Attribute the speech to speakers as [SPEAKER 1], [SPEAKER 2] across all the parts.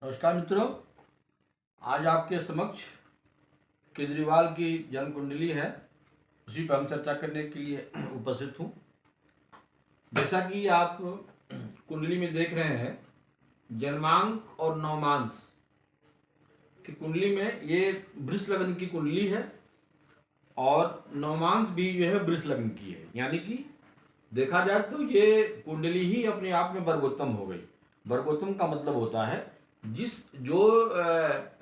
[SPEAKER 1] नमस्कार मित्रों। आज आपके समक्ष केजरीवाल की जन्म कुंडली है, उसी पर हम चर्चा करने के लिए उपस्थित हूँ। जैसा कि आप कुंडली में देख रहे हैं, जन्मांक और नवमांश की कुंडली में ये वृष लग्न की कुंडली है और नवमांश भी जो है वृष लग्न की है। यानी कि देखा जाए तो ये कुंडली ही अपने आप में वर्गोत्तम हो गई। वर्गोत्तम का मतलब होता है जिस जो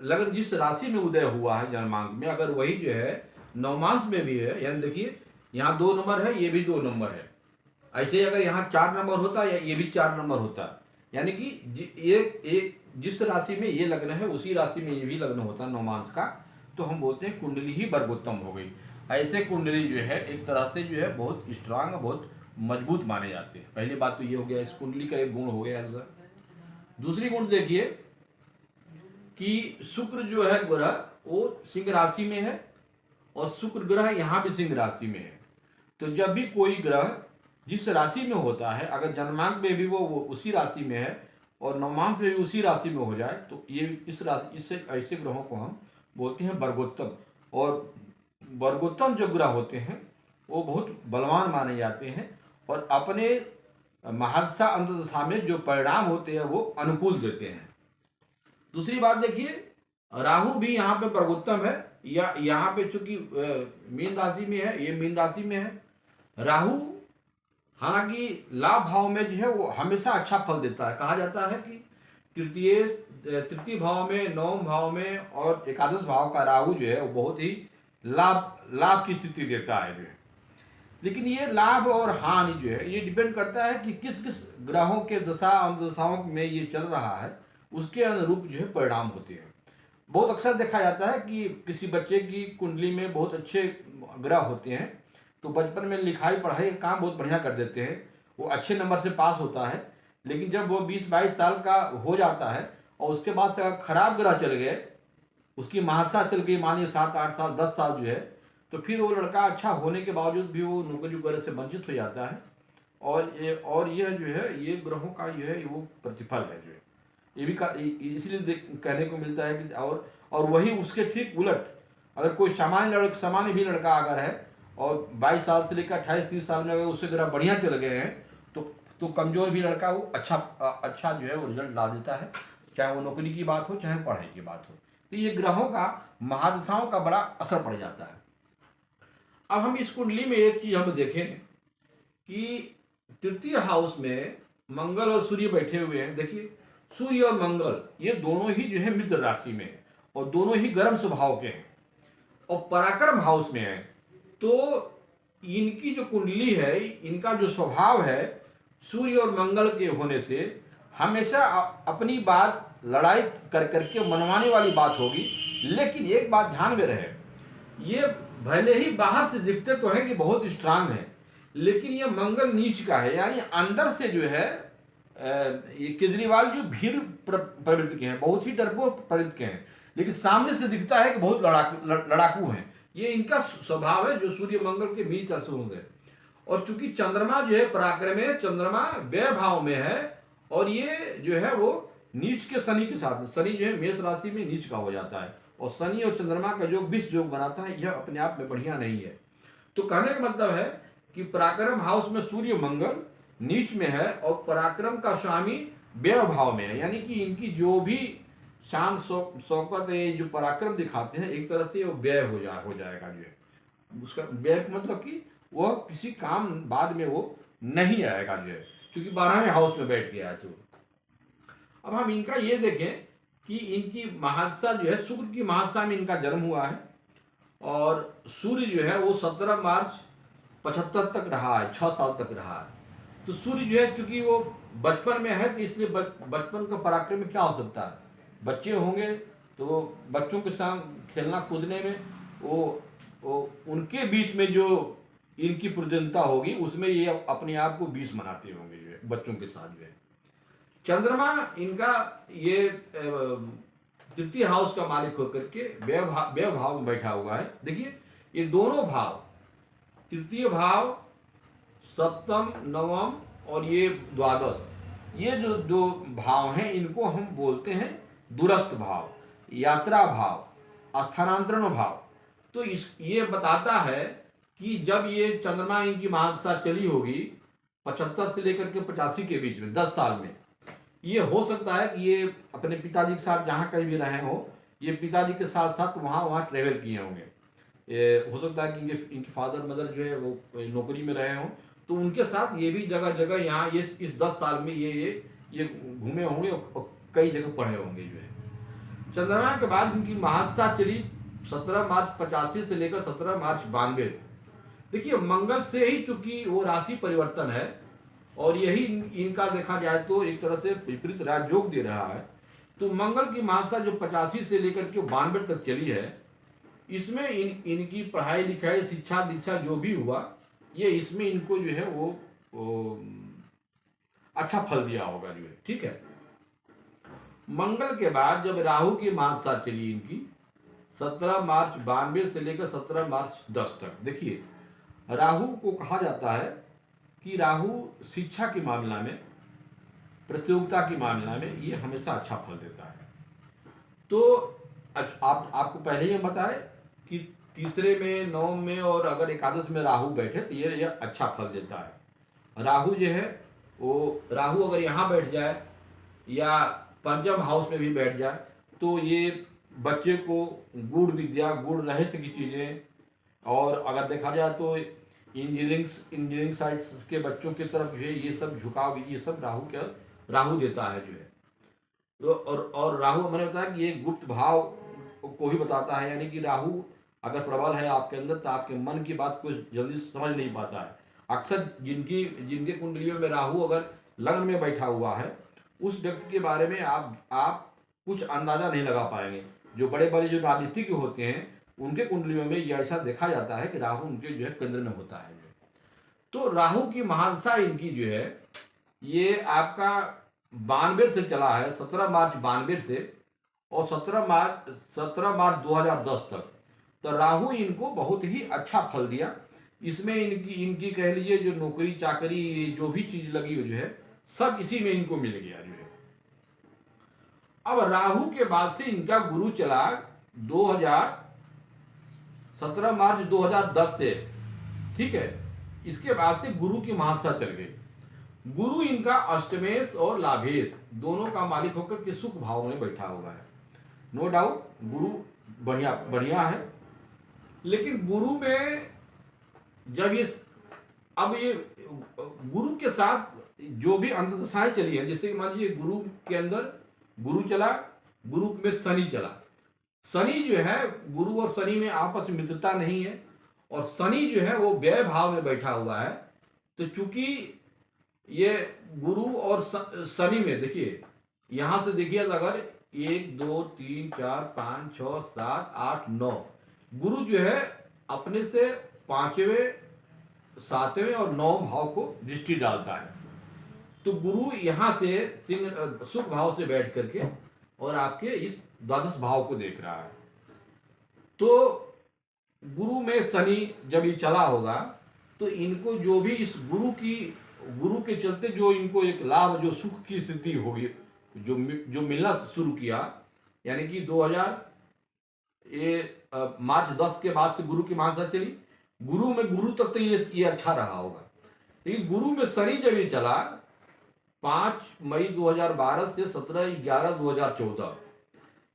[SPEAKER 1] लगन जिस राशि में उदय हुआ है जन्मांक में, अगर वही जो है नवमांश में भी है, यानी देखिए यहाँ 2 नंबर है, ये भी 2 नंबर है। ऐसे अगर यहाँ 4 नंबर होता या ये भी 4 नंबर होता, यानी कि एक जिस राशि में ये लग्न है उसी राशि में ये भी लग्न होता नवमांश का, तो हम बोलते हैं कुंडली ही वर्गोत्तम हो गई। ऐसे कुंडली जो है एक तरह से जो है बहुत स्ट्रांग, बहुत मजबूत माने जाते हैं। पहली बात तो ये हो गया, इस कुंडली का एक गुण हो गया। दूसरी गुण देखिए कि शुक्र जो है ग्रह वो सिंह राशि में है और शुक्र ग्रह यहाँ भी सिंह राशि में है। तो जब भी कोई ग्रह जिस राशि में होता है, अगर जन्मांक में भी वो उसी राशि में है और नवमांश में भी उसी राशि में हो जाए, तो ये इस राशि इससे ऐसे ग्रहों को हम बोलते हैं वर्गोत्तम। और वर्गोत्तम जो ग्रह होते हैं वो बहुत बलवान माने जाते हैं और अपने महर्षा अंतदशा में जो परिणाम होते हैं वो अनुकूल देते हैं। दूसरी बात देखिए, राहु भी यहाँ पे वर्गोत्तम है, या यहाँ पे चूंकि मीन राशि में है, ये मीन राशि में है। राहु हालांकि लाभ भाव में जो है वो हमेशा अच्छा फल देता है। कहा जाता है कि तृतीय भाव में, नवम भाव में और एकादश भाव का राहु जो है वो बहुत ही लाभ की स्थिति देता है जो है। लेकिन ये लाभ और हानि जो है ये डिपेंड करता है कि किस किस ग्रहों के दशा अंतदशाओं में ये चल रहा है, उसके अनुरूप जो है परिणाम होते हैं। बहुत अक्सर देखा जाता है कि किसी बच्चे की कुंडली में बहुत अच्छे ग्रह होते हैं, तो बचपन में लिखाई पढ़ाई का काम बहुत बढ़िया कर देते हैं, वो अच्छे नंबर से पास होता है। लेकिन जब वो 20-22 साल का हो जाता है और उसके बाद से अगर खराब ग्रह चल गए, उसकी महर्षा चल गई, मानिए 7-8 साल 10 साल जो है, तो फिर वो लड़का अच्छा होने के बावजूद भी वो नौकरी वगैरह से वंचित हो जाता है। और यह जो है ये ग्रहों का जो है वो प्रतिफल है जो है। ये भी इसलिए कहने को मिलता है कि और वही उसके ठीक उलट, अगर कोई सामान्य भी लड़का अगर है और 22 साल से लेकर 28-30 साल में अगर उससे ग्रह बढ़िया चल गए हैं, तो कमजोर भी लड़का वो अच्छा जो है वो रिजल्ट ला देता है, चाहे वो नौकरी की बात हो चाहे पढ़ाई की बात हो। तो ये ग्रहों का महादशाओं का बड़ा असर पड़ जाता है। अब हम इस कुंडली में एक चीज हम देखें कि तृतीय हाउस में मंगल और सूर्य बैठे हुए हैं। देखिए सूर्य और मंगल ये दोनों ही जो है मित्र राशि में है और दोनों ही गर्म स्वभाव के हैं और पराक्रम हाउस में है। तो इनकी जो कुंडली है, इनका जो स्वभाव है, सूर्य और मंगल के होने से हमेशा अपनी बात लड़ाई कर करके मनवाने वाली बात होगी। लेकिन एक बात ध्यान में रहे, ये भले ही बाहर से दिखते तो हैं कि बहुत स्ट्रांग है, लेकिन ये मंगल नीच का है, यानी अंदर से जो है ये केजरीवाल जो भीड़ प्रवृत्ति के हैं, बहुत ही डरपोक प्रवृत्ति के हैं, लेकिन सामने से दिखता है कि बहुत लड़ाकू हैं। ये इनका स्वभाव है जो सूर्य मंगल के बीच असुर है। और चूंकि चंद्रमा जो है पराक्रम में, चंद्रमा व्यय भाव में है और ये जो है वो नीच के शनि के साथ, शनि जो है मेष राशि में नीच का हो जाता है और शनि और चंद्रमा का जो विष योग बनाता है यह अपने आप में बढ़िया नहीं है। तो कहने का मतलब है कि पराक्रम हाउस में सूर्य मंगल नीच में है और पराक्रम का स्वामी व्यय भाव में है, यानी कि इनकी जो भी शान शौकत है, जो पराक्रम दिखाते हैं, एक तरह से वो व्यय हो जाएगा जो है। उसका व्यय मतलब कि वह किसी काम बाद में वो नहीं आएगा जो है, क्योंकि 12वें हाउस में बैठ गया है। तो अब हम इनका ये देखें कि इनकी महर्षा जो है, शुक्र की महर्षा में इनका जन्म हुआ है और सूर्य जो है वो 17 मार्च 75 तक रहा है, 6 साल तक रहा है। तो सूर्य जो है चूंकि वो बचपन में है, तो इसलिए बचपन का पराक्रम में क्या हो सकता है, बच्चे होंगे तो बच्चों के साथ खेलना कूदने में वो उनके बीच में जो इनकी प्रजनता होगी उसमें ये अपने आप को 20 मनाते होंगे जो है बच्चों के साथ जो है। चंद्रमा इनका ये तृतीय हाउस का मालिक होकर के व्यय भाव में बैठा हुआ है। देखिए ये दोनों भाव, तृतीय भाव, सप्तम, नवम और ये द्वादश, ये जो भाव हैं इनको हम बोलते हैं दूरस्थ भाव, यात्रा भाव, स्थानांतरण भाव। तो ये बताता है कि जब ये चंद्रमा इनकी महादशा चली होगी 75 से लेकर के 85 के बीच में 10 साल में, ये हो सकता है कि ये अपने पिताजी के साथ जहाँ कहीं भी रहे हो, ये पिताजी के साथ साथ वहाँ ट्रेवल किए होंगे। ये हो सकता है कि इनके फादर मदर जो है वो नौकरी में रहे हों, तो उनके साथ ये भी जगह जगह यहाँ ये इस 10 साल में ये घूमे होंगे और कई जगह पढ़े होंगे जो है। चंद्रमा के बाद इनकी महादशा चली 17 मार्च 85 से लेकर 17 मार्च 92। देखिए मंगल से ही चूंकि वो राशि परिवर्तन है और यही इनका देखा जाए तो एक तरह से विपरीत राजयोग दे रहा है। तो मंगल की महादशा जो 85 से लेकर के 92 तक चली है, इसमें इनकी पढ़ाई लिखाई शिक्षा दीक्षा जो भी हुआ, ये इसमें इनको जो है वो अच्छा फल दिया होगा जो है। ठीक है। मंगल के बाद जब राहु की महादशा चली इनकी 17 मार्च 92 से लेकर 17 मार्च 10 तक, देखिए राहु को कहा जाता है कि राहु शिक्षा के मामला में, प्रतियोगिता के मामला में ये हमेशा अच्छा फल देता है। तो आपको पहले ही बताए कि तीसरे में, नवम में और अगर एकादश में राहु बैठे तो ये अच्छा फल देता है। राहु जो है वो, राहु अगर यहाँ बैठ जाए या पंचम हाउस में भी बैठ जाए तो ये बच्चे को गूढ़ विद्या, गूढ़ रहस्य की चीज़ें, और अगर देखा जाए तो इंजीनियरिंग साइड के बच्चों की तरफ जो है ये सब झुकाव, ये सब राहु देता है जो है। तो और राहु मैंने बताया कि ये गुप्त भाव को भी बताता है, यानी कि राहु अगर प्रबल है आपके अंदर तो आपके मन की बात को जल्दी समझ नहीं पाता है। अक्सर जिनके कुंडलियों में राहु अगर लग्न में बैठा हुआ है, उस व्यक्ति के बारे में आप कुछ अंदाजा नहीं लगा पाएंगे। जो बड़े बड़े जो राजनीतिज्ञ होते हैं उनके कुंडलियों में ये ऐसा देखा जाता है कि राहु उनके जो है केंद्र में होता है। तो राहु की महादशा इनकी जो है ये आपका 92 से चला है, 17 मार्च 92 से और 17 मार्च 2010 तक। तो राहु इनको बहुत ही अच्छा फल दिया। इसमें इनकी कह लीजिए जो नौकरी चाकरी जो भी चीज लगी हुई जो है सब इसी में इनको मिल गया जो है। अब राहु के बाद से इनका गुरु चला 17 मार्च 2010 से, ठीक है। इसके बाद से गुरु की महादशा चल गई। गुरु इनका अष्टमेश और लाभेश दोनों का मालिक होकर के सुख भाव में बैठा हुआ है। नो डाउट गुरु बढ़िया है, लेकिन गुरु में जब ये गुरु के साथ जो भी अंतदशाएं चली है, जैसे मान लीजिए गुरु के अंदर गुरु चला, गुरु में शनि चला। शनि जो है, गुरु और शनि में आपस में मित्रता नहीं है और शनि जो है वो व्यय भाव में बैठा हुआ है। तो चूंकि ये गुरु और शनि में देखिए, यहां से देखिए अगर 1 2 3 4 5 6 7 8 9 गुरु जो है अपने से 5वें 7वें और 9वें भाव को दृष्टि डालता है। तो गुरु यहाँ से सुख भाव से बैठ करके और आपके इस द्वादश भाव को देख रहा है। तो गुरु में शनि जब ये चला होगा तो इनको जो भी इस गुरु के चलते जो इनको एक लाभ, जो सुख की स्थिति होगी, जो मिलना शुरू किया, यानी कि 2000 मार्च 10 के बाद से गुरु की महादशा चली। गुरु तक तो ये अच्छा रहा होगा, लेकिन गुरु में शनि जब ये चला 5 मई 2012 से 17/11/2014,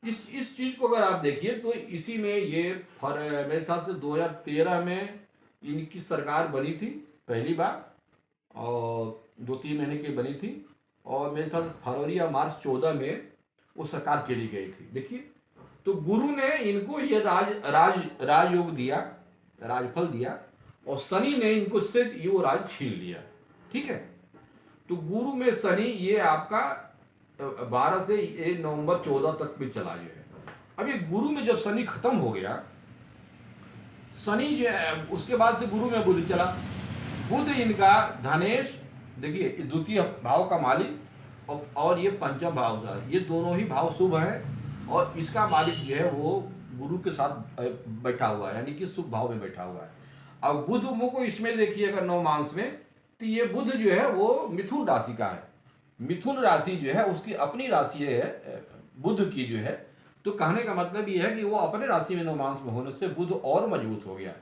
[SPEAKER 1] इस चीज को अगर आप देखिए तो इसी में ये मेरे ख्याल से 2013 में इनकी सरकार बनी थी पहली बार और 2-3 महीने की बनी थी, और मेरे ख्याल से फरवरी या मार्च 14 में वो सरकार चली गई थी। देखिए, तो गुरु ने इनको ये राजयोग दिया, राजफल दिया, और शनि ने इनको से ये राज छीन लिया। ठीक है। तो गुरु में शनि ये आपका 12 से 1 नवंबर 14 तक भी चला जो है। अब ये गुरु में जब शनि खत्म हो गया, शनि जो है उसके बाद से गुरु में बुध चला। बुध इनका धनेश, देखिए द्वितीय भाव का मालिक और ये पंचम भाव का, ये दोनों ही भाव शुभ है और इसका मालिक जो है वो गुरु के साथ बैठा हुआ है, यानी कि सुख भाव में बैठा हुआ है। अब बुध को इसमें देखिए अगर नवमांश में, तो ये बुध जो है वो मिथुन राशि का है। मिथुन राशि जो है उसकी अपनी राशि है बुध की जो है, तो कहने का मतलब ये है कि वो अपने राशि में नवमांश में होने से बुध और मजबूत हो गया।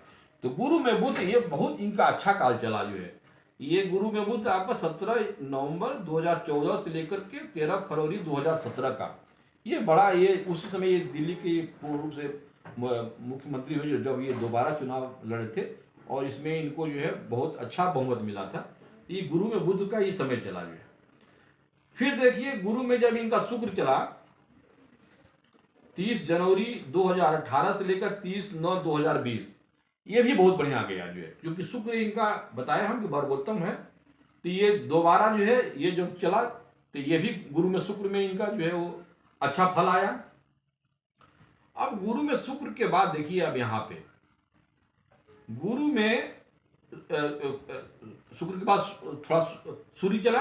[SPEAKER 1] तो गुरु में बुध ये बहुत इनका अच्छा काल चला जो है। ये गुरु में बुध आपका 17 नवंबर 2014 से लेकर के 13 फरवरी 2017 का, ये बड़ा, ये उसी समय ये दिल्ली के पूर्ण रूप से मुख्यमंत्री हुए जब ये दोबारा चुनाव लड़े थे, और इसमें इनको जो है बहुत अच्छा बहुमत मिला था। ये गुरु में बुध का ये समय चला जो है। फिर देखिए गुरु में जब इनका शुक्र चला 30 जनवरी 2018 से लेकर 30/9/2020, ये भी बहुत बढ़िया गया जो है, क्योंकि शुक्र इनका बताया हम कि वर्गोत्तम है। तो ये दोबारा जो है ये जो चला, तो ये भी गुरु में शुक्र में इनका जो है वो अच्छा फल आया। अब गुरु में शुक्र के बाद देखिए, अब यहाँ पे गुरु में शुक्र के बाद थोड़ा सूर्य चला।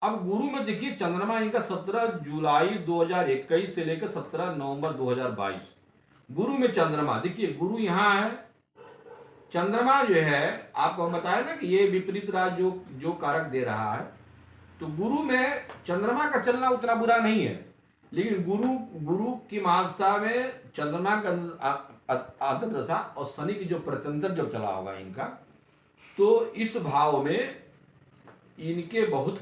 [SPEAKER 1] अब गुरु में देखिए चंद्रमा इनका 17 जुलाई 2021 से लेकर 17 नवंबर 2022, गुरु में चंद्रमा। देखिए गुरु यहाँ है, चंद्रमा जो है आपको हम बताया ना कि ये विपरीत राज जो कारक दे रहा है। तो गुरु में चंद्रमा का चलना उतना बुरा नहीं है, लेकिन गुरु की महादशा में चंद्रमा का अंतर्दशा और शनि की जो प्रत्यंतर जब चला होगा इनका, तो इस भाव में इनके बहुत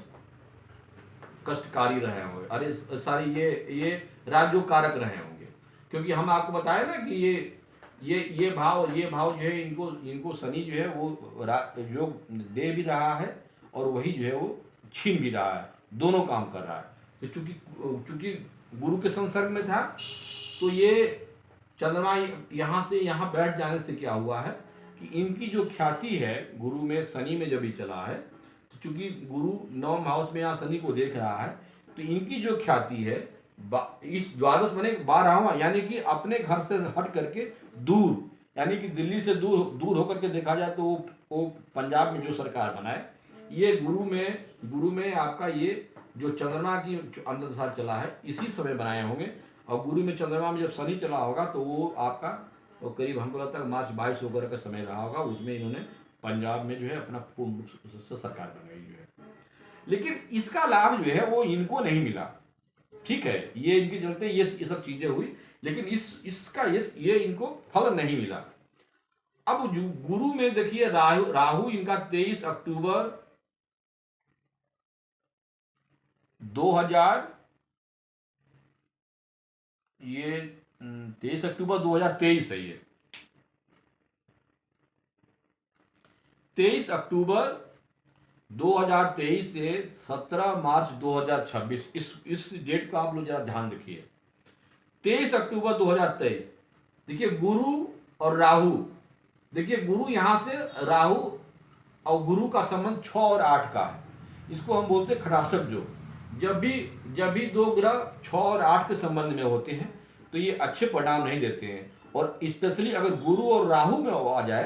[SPEAKER 1] कष्टकारी रहे होंगे। अरे सारी ये राजयोग कारक रहे होंगे, क्योंकि हम आपको बताया ना कि ये भाव जो है इनको शनि जो है वो योग दे भी रहा है और वही जो है वो छीन भी रहा है, दोनों काम कर रहा है। तो चूंकि गुरु के संसर्ग में था, तो ये चंद्रमा यहाँ से यहाँ बैठ जाने से क्या हुआ है कि इनकी जो ख्याति है गुरु में शनि में जब भी चला है, तो चूंकि गुरु 9 हाउस में यहाँ शनि को देख रहा है, तो इनकी जो ख्याति है इस द्वादश बने 12वां, यानी कि अपने घर से हट करके दूर, यानी कि दिल्ली से दूर होकर के देखा जाए तो वो पंजाब में जो सरकार बनाए, ये गुरु में आपका ये जो चंद्रमा की अंतर्दशा चला है इसी समय बनाए होंगे। और गुरु में चंद्रमा में जब शनि चला होगा तो वो आपका वो करीब हमको लगता है मार्च 22 वगैरह का समय रहा होगा, उसमें इन्होंने पंजाब में जो है अपना पूर्ण रूप से सरकार बनाई जो है। लेकिन इसका लाभ जो है वो इनको नहीं मिला, ठीक है, ये इनके चलते ये सब चीजें हुई, लेकिन ये इनको फल नहीं मिला। अब जो गुरु में देखिए राहु इनका 23 अक्टूबर 2023 है। ये 23 अक्टूबर 2023 से 17 मार्च 2026, इस डेट का आप लोग जरा ध्यान रखिए। 23 अक्टूबर 2023, देखिए गुरु और राहु, देखिए गुरु यहां से राहु और गुरु का संबंध 6 और 8 का है, इसको हम बोलते हैं खटाष्टक योग। जब भी दो ग्रह 6 और 8 के संबंध में होते हैं तो ये अच्छे परिणाम नहीं देते हैं, और स्पेशली अगर गुरु और राहु में आ जाए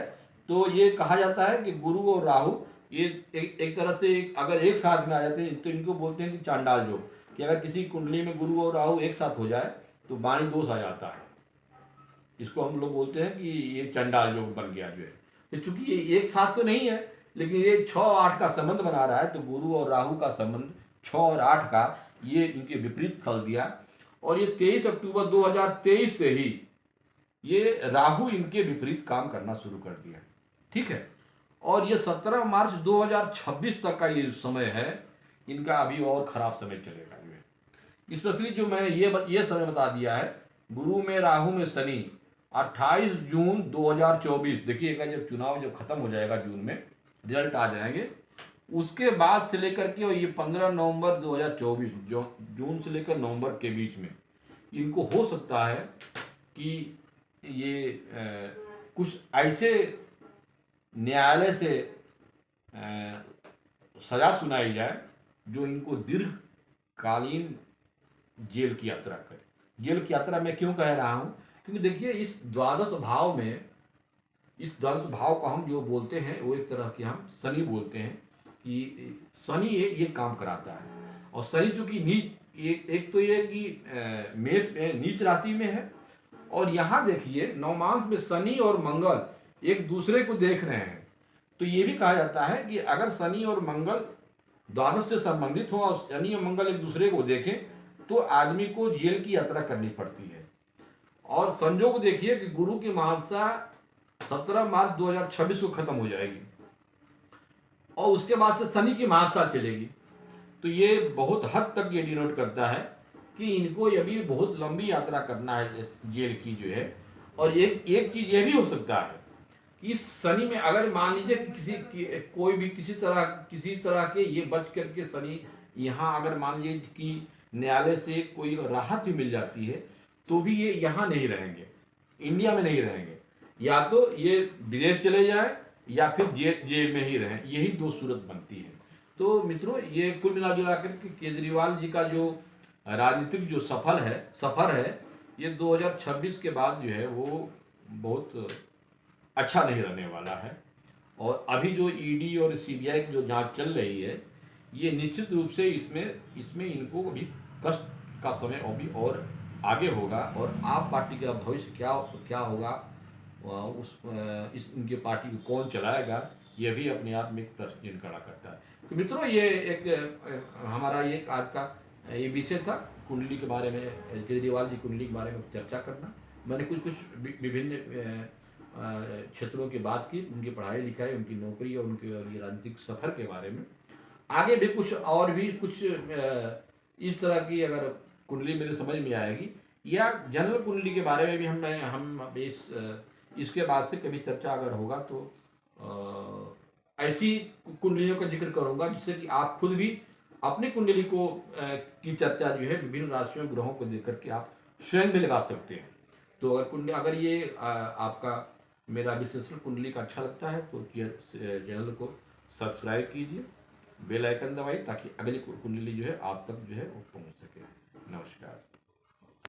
[SPEAKER 1] तो ये कहा जाता है कि गुरु और राहु ये एक तरह से अगर एक साथ में आ जाते हैं तो इनको बोलते हैं कि चांडाल योग, कि अगर किसी कुंडली में गुरु और राहु एक साथ हो जाए तो वाणी दोष आ जाता है। इसको हम लोग बोलते हैं कि ये चांडाल योग बन गया जो है। तो चूंकि ये एक साथ तो नहीं है, लेकिन ये 6 और 8 का संबंध बना रहा है, तो गुरु और राहु का संबंध 6 और 8 का ये इनके विपरीत फल दिया। और ये 23 अक्टूबर 2023 से ही ये राहु इनके विपरीत काम करना शुरू कर दिया, ठीक है। और ये 17 मार्च 2026 तक का ये समय है इनका, अभी और खराब समय चलेगा जो है। स्पेशली जो मैंने ये समय बता दिया है, गुरु में राहु में शनि 28 जून 2024, देखिएगा जब चुनाव जब खत्म हो जाएगा जून में रिजल्ट आ जाएंगे, उसके बाद से लेकर के और ये 15 नवंबर 2024, जो जून से लेकर नवंबर के बीच में इनको हो सकता है कि ये कुछ ऐसे न्यायालय से सजा सुनाई जाए जो इनको दीर्घकालीन जेल की यात्रा करे। जेल की यात्रा मैं क्यों कह रहा हूँ, क्योंकि देखिए इस द्वादश भाव में, इस द्वादश भाव को हम जो बोलते हैं वो एक तरह के हम शनि बोलते हैं कि शनि ये काम कराता है। और शनि चूंकि नीच, एक तो ये कि मेष में नीच राशि में है, और यहाँ देखिए नवमांश में शनि और मंगल एक दूसरे को देख रहे हैं, तो ये भी कहा जाता है कि अगर शनि और मंगल द्वादश से संबंधित हो और शनि और मंगल एक दूसरे को देखें तो आदमी को जेल की यात्रा करनी पड़ती है। और संजोग देखिए कि गुरु की महादशा 17 मार्च 2026 को खत्म हो जाएगी और उसके बाद से शनि की महादशा चलेगी। तो ये बहुत हद तक ये डिनोट करता है कि इनको अभी बहुत लंबी यात्रा करना है जेल की जो है। और एक चीज ये भी हो सकता है कि शनि में अगर मान लीजिए कि कोई भी किसी तरह के ये बच करके शनि यहाँ अगर मान लीजिए कि न्यायालय से कोई राहत भी मिल जाती है तो भी ये यहाँ नहीं रहेंगे, इंडिया में नहीं रहेंगे। या तो ये विदेश चले जाए या फिर जेल में ही रहें, यही दो सूरत बनती है। तो मित्रों, ये कुल मिला जुला कर केजरीवाल जी का जो राजनीतिक जो सफर है ये 2026 के बाद जो है वो बहुत अच्छा नहीं रहने वाला है। और अभी जो ईडी और सीबीआई की जो जांच चल रही है ये निश्चित रूप से इसमें इनको अभी कष्ट का समय अभी और आगे होगा। और आप पार्टी का भविष्य क्या होगा, इनके पार्टी को कौन चलाएगा, ये भी अपने आप में एक प्रश्न चिन्ह खड़ा करता है। तो मित्रों, ये एक हमारा ये आज का ये विषय था कुंडली के बारे में, केजरीवाल जी कुंडली के बारे में चर्चा करना। मैंने कुछ विभिन्न क्षेत्रों की बात की, उनकी पढ़ाई लिखाई, उनकी नौकरी और उनके ये राजनीतिक सफर के बारे में। आगे भी कुछ इस तरह की अगर कुंडली मेरे समझ में आएगी या जनरल कुंडली के बारे में भी हम इसके बाद से कभी चर्चा अगर होगा तो ऐसी कुंडलियों का जिक्र करूंगा जिससे कि आप खुद भी अपनी कुंडली को की चर्चा जो है विभिन्न राशियों ग्रहों को देख करके आप स्वयं भी लगा सकते हैं। तो अगर ये आपका मेरा विश्लेषण कुंडली का अच्छा लगता है तो चैनल को सब्सक्राइब कीजिए, बेल आइकन दबाइए ताकि अगली कुंडली जो है आप तक जो है वो पहुंच सके। नमस्कार।